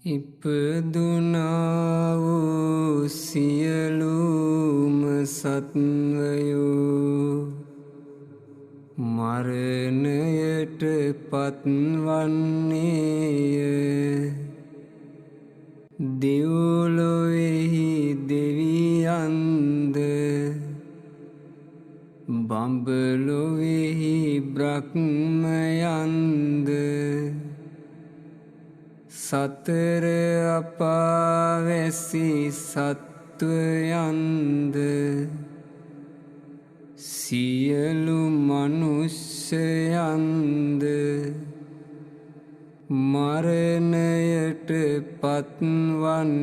ඉපදුනා වූ සියලුම සත්වයෝ මරණයට පත්වන්නේය. දෙව්ලොවෙහි දෙවියන්ද බඹලොවෙහි බ්‍රහ්මයන්ද සතර අපාවැසි සත්වයන්ද සියලු මනුෂ්‍යයන්ද මරණයට පත්වන්නේය.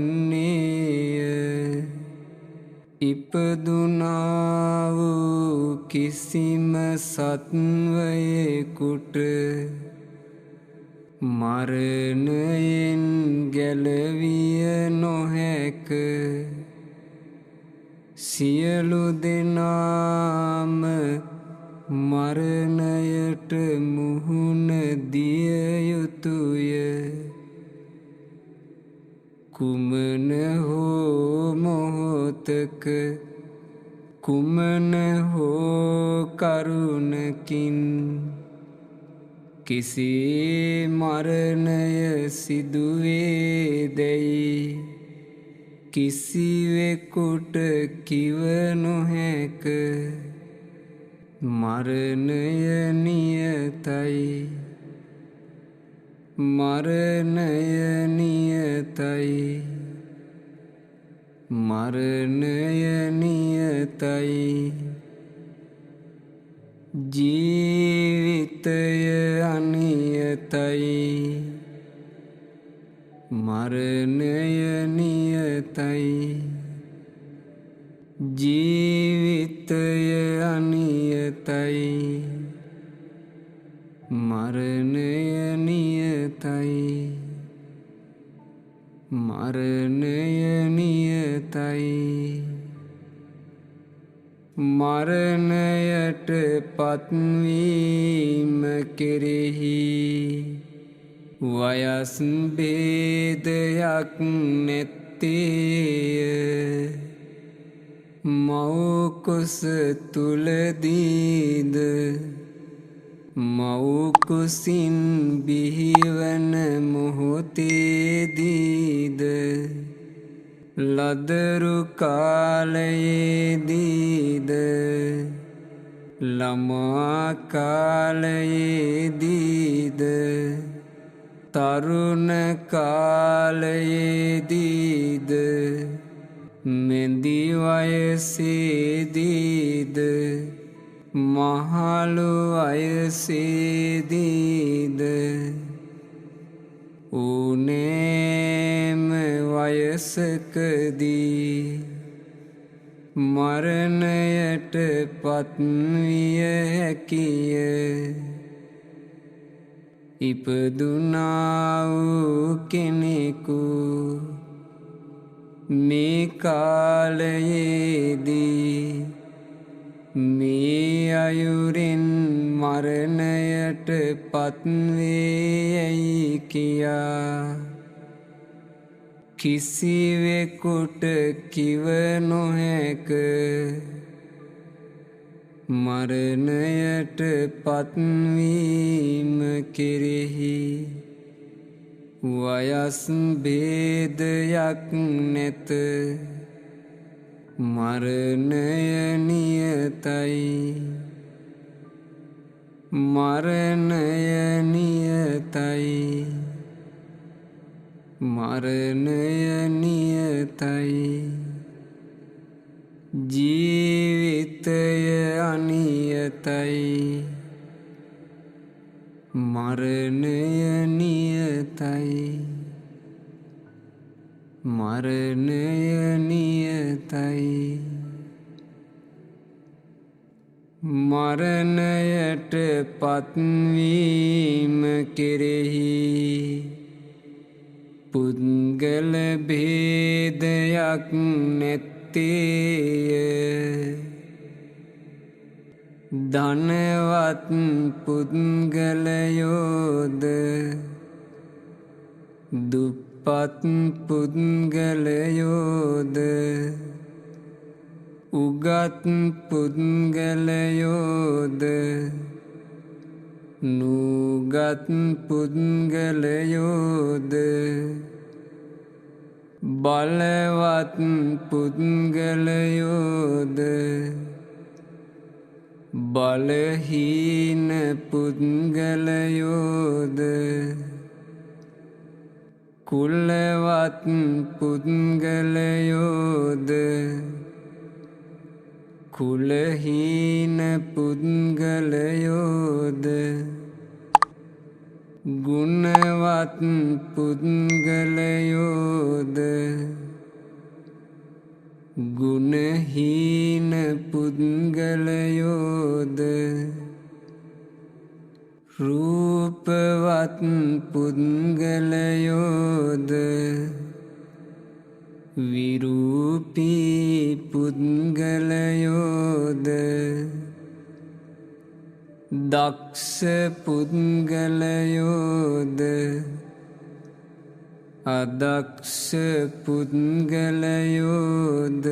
ඉපදුනා වූ කිසිම සත්වයෙකුට මරණයෙන් ගැලවිය නොහැක. සියලු දෙනාම මරණයට මුහුණ දිය යුතුය. කුමන හෝ මොහොතක කුමන හෝ කරුණකින් කෙසේ මරණය සිදුවේදැයි කිසිවෙකුට කිව නොහැක. මරණය නියතයි. මරණය නියතයි. මරණය නියතයි. ජීවිතය අනියතයි. මරණය නියතයි. ජීවිතය අනියතයි. මරණය නියතයි. මරණය නියතයි. මරණයට පත්වීම කෙරෙහි වයස් භේදයක් නැත්තේය. මව්කුස තුලදීද මව්කුසින් බිහිවන මොහොතේදීද ලදරු කාලයේදීද ළමා කාලයේදීද තරුණ කාලයේදීද මෙදි වයසේදීද මහලු වයසේදීද ඕනෑම වයසකදී මරණයට පත්විය හැකිය. ඉපදුනා වූ කෙනෙකු මේ කාලයේදී මේ අයුරින් මරණයට පත්වේයයි කියා කිසිවෙකුට කිව නොහැක. මරණයට පත්වීම කෙරෙහි වයස් භේදයක් නැත. මරණය නියතයි. මරණය නියතයි. මරණය නියතයි. ජීවිතය අනියතයි. මරණය නියතයි. මරණය නියතයි. මරණයට පත්වීම කෙරෙහි පුද්ගල භේදයක් නැත්තේය. ධනවත් පුද්ගලයෝද දුප්පත් පුද්ගලයෝද උගත් පුද්ගලයෝද නුගත් පුද්ගලයෝද බලවත් පුද්ගලයෝද බලහීන පුද්ගලයෝද කුලවත් පුද්ගලයෝද කුලහීන පුද්ගලයෝද ගුණවත් පුද්ගලයෝද ගුණහීන පුද්ගලයෝද රූපවත් පුද්ගලයෝද විරූපී පුද්ගලයෝද දක්ෂ පුද්ගලයෝද අදක්ෂ පුද්ගලයෝද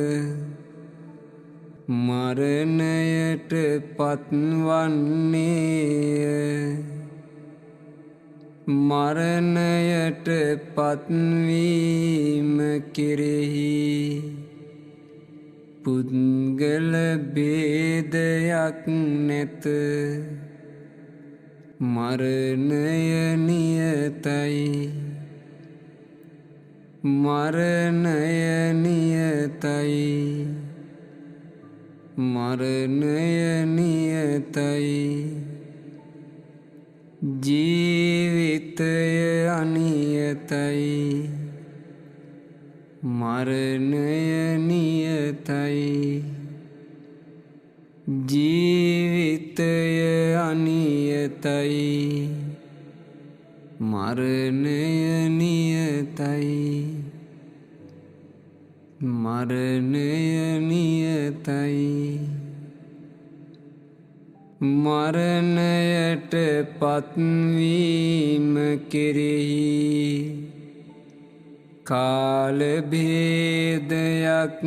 මරණයට පත්වන්නේය මරණයට පත්වීම කෙරෙහි පුද්ගල භේදයක් නැත මරණය නියතයි මරණය නියතයි මරණය නියතයි ජීවිතය අනියතයි මරණය නියතයි ජීවිතය අනියතයි මරණය නියතයි මරණය නියතයි මරණයට පත්වීම කෙරෙහි කාල භේදයක්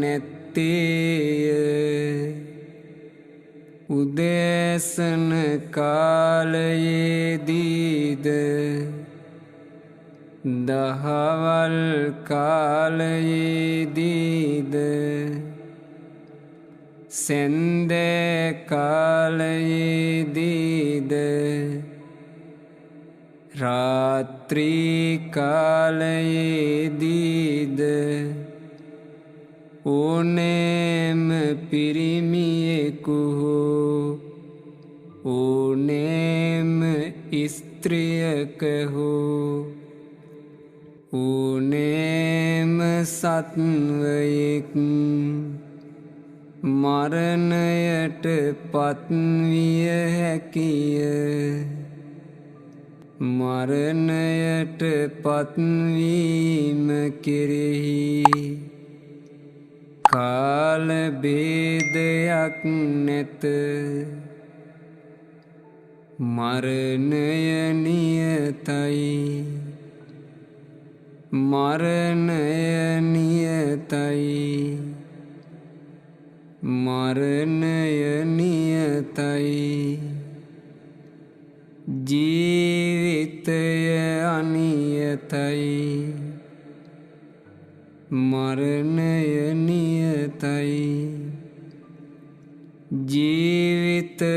නැත්තේය උදෑසන කාලයේදීද දහවල් කාලයේදීද සන්ධ්‍යා කාලයේදීද රාත්‍රී කාලයේදීද ඕනෑම පිරිමියෙකු හෝ ඕනෑම ස්ත්‍රියක හෝ ඕනෑම සත්වයෙක් මරණයට පත්විය හැකිය මරණයට පත්වීම කෙරෙහි කාල භේදයක් නැත මරණය නියතයි මරණය නියතයි මරණය නියතයි ජීවිතය අනියතයි මරණය නියතයි ජීවිතය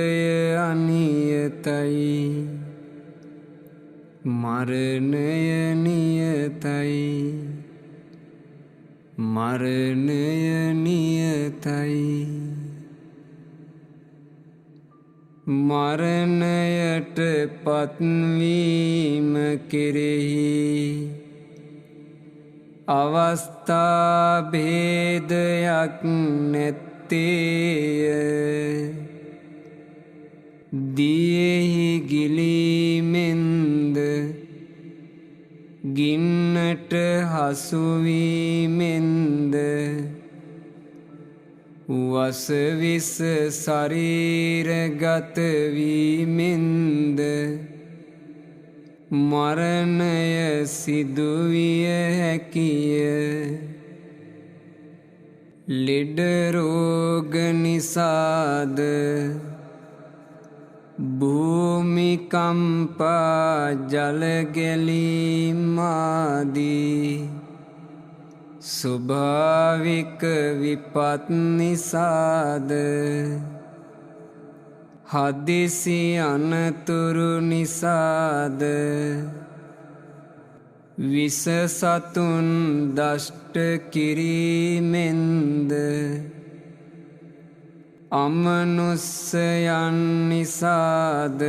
අනියතයි මරණය නියතයි මරණය නියතයි මරණයට පත්වීම කෙරෙහි අවස්ථා භේදයක් නැත්තේය දියෙහි ගිලීමෙන්ද ගින්නට හසුවීමෙන්ද වසවිස ශරීරගත වීමෙන්ද මරණය සිදුවිය හැකිය. ලෙඩ රෝග නිසාද භූමිකම්පා ජල ගැලීම් ආදී ස්වභාවික විපත් නිසාද හදිසි අනතුරු නිසාද විස සතුන් දෂ්ට කිරීමෙන්ද අමනුස්සයන් නිසාද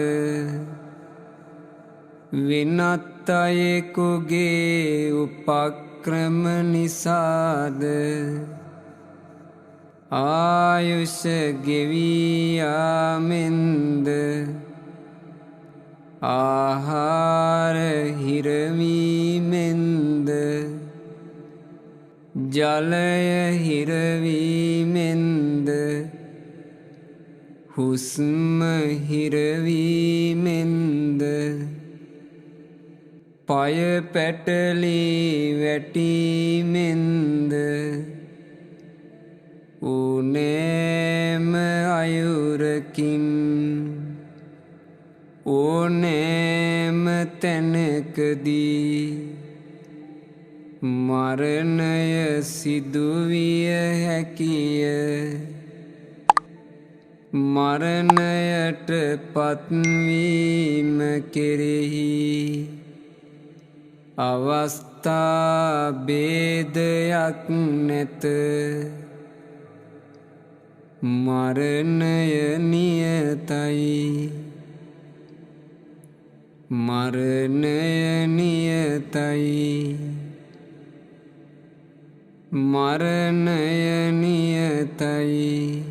වෙනත් අයෙකුගේ උපක්‍රම නිසාද ආයුෂ ගෙවී යාමෙන්ද ආහාර හිරවීමෙන්ද ජලය හිරවීමෙන්ද හුස්ම හිරවීමෙන්ද පය පැටලී වැටීමෙන්ද ඕනෑම අයුරකින් ඕනෑම තැනකදී මරණය සිදුවිය හැකිය. මරණයට පත්වීම කෙරෙහි අවස්ථා භේදයක් නැත. මරණය නියතයි. මරණය නියතයි. මරණය නියතයි.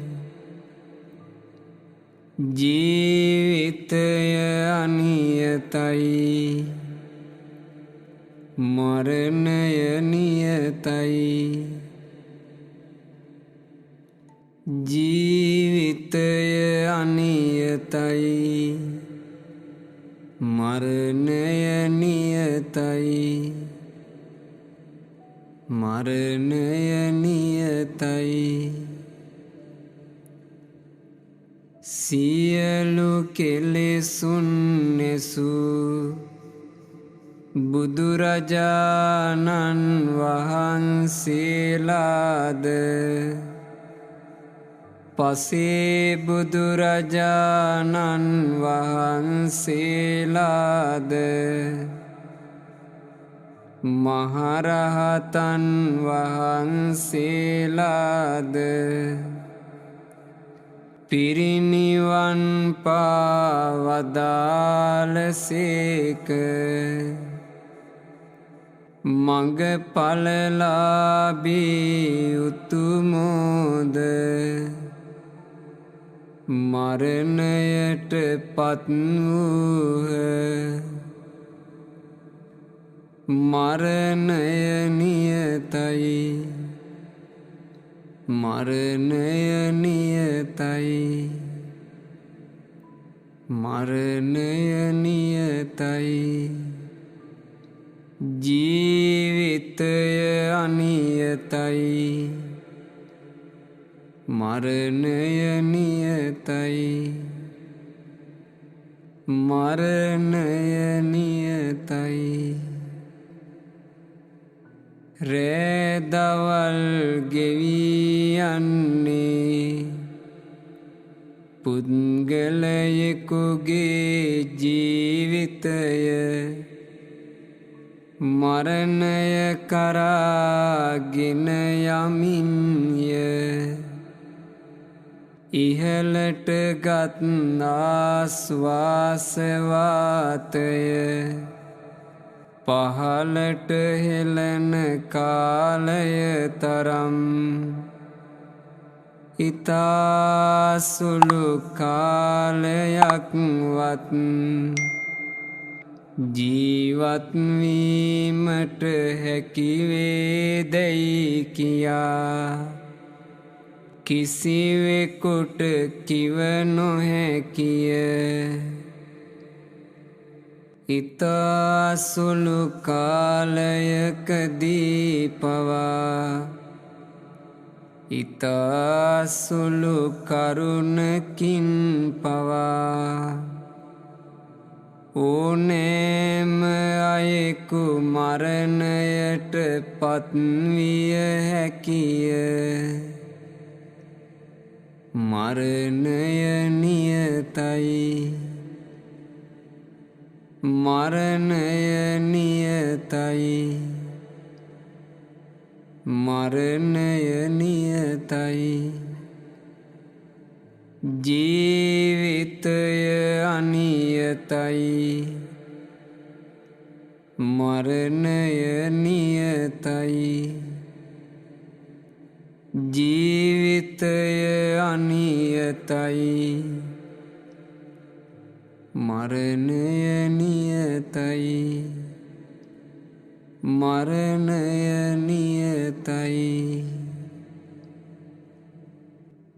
ජීවිතය අනියතයි. මරණය නියතයි. ජීවිතය අනියතයි. මරණය නියතයි. මරණය නියතයි. සියලු කෙලෙසුන් නැසූ බුදුරජාණන් වහන්සේලාද පසේ බුදුරජාණන් වහන්සේලාද මහරහතන් වහන්සේලාද පිරිනිවන් පාවදාලසේක. මඟඵලලාභී උතුමෝද මරණයට පත්වූහ. මරණය නියතයි. මරණය නියතයි. මරණය නියතයි. ජීවිතය අනියතයි. මරණය නියතයි. මරණය නියතයි. රෑදවල් ගෙවී යන්නේ පුද්ගලයෙකුගේ ජීවිතය මරණය කරාගෙන යමින්ය. ඉහළට ගත් ආශ්වාස වාතය පහළට හෙළන කාලය තරම් ඉතා සුළු කාලයක්වත් ජීවත් වීමට හැකි වේදැයි කියා කිසිවෙකුට කිව නොහැකිය. ඉතා සුළු කාලයකදී පවා ඉතා සුළු කරුණකින් පවා ඕනෑම අයෙකු මරණයට පත්විය හැකිය. මරණය නියතයි. මරණය නියතයි. මරණය නියතයි. ජීවිතය අනියතයි. මරණය නියතයි. ජීවිතය අනියතයි. මරණය නියතයි. මරණය නියතයි.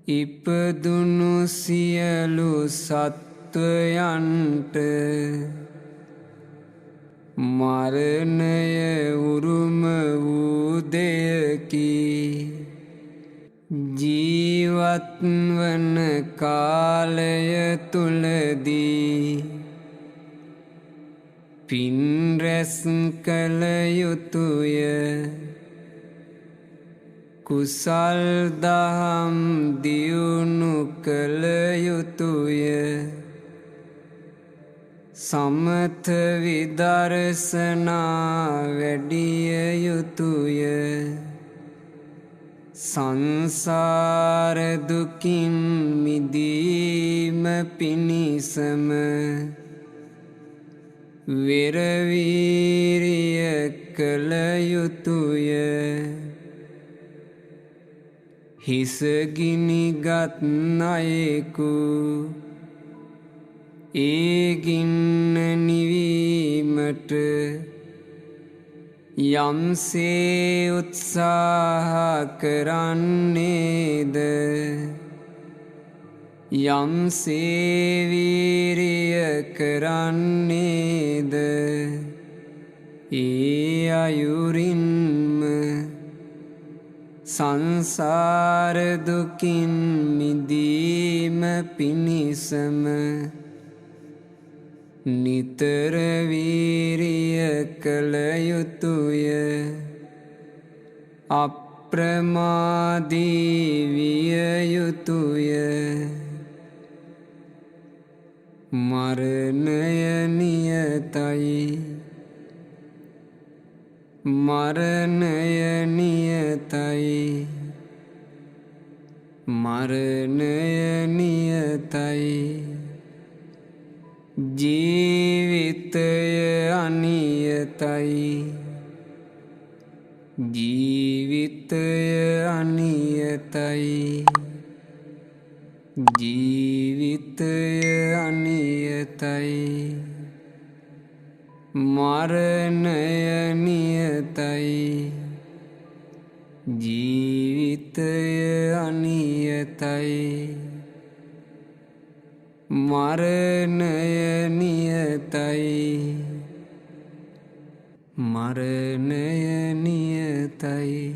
ඉපදුණු සියලු සත්වයන්ට මරණය උරුම වූ දෙයකි. ජීවත්වන කාලය තුලදී පින් රැස් කළ යුතුය. කුසල් දහම් දියුණු කළ යුතුය. සමථ විදර්ශනා වැඩිය යුතුය. සංසාර දුකින් මිදීම පිණිසම වෙරවීරිය කළ යුතුය. හිසගිනිගත් අයෙකු ඒ ගින්න නිවීමට යම්සේ උත්සාහ කරන්නේද යම්සේ වීරිය කරන්නේද ඒ අයුරින්ම සංසාර දුකින් මිදීම පිණිසම නිතර වීරිය කළ යුතුය. අප්‍රමාදී විය යුතුය. මරණය නියතයි. මරණය නියතයි. මරණය නියතයි. ජීවිතය අනියතයි. ජීවිතය අනියතයි. ජීවිතය අනියතයි. මරණය නියතයි. ජීවිතය අනියතයි. මරණය නියතයි. මරණය නියතයි.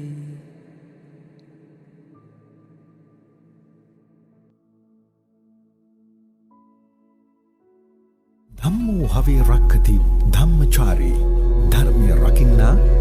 ධම්මෝ හවේ රක්ඛති ධම්මචාරී. ධර්මය රකින්නා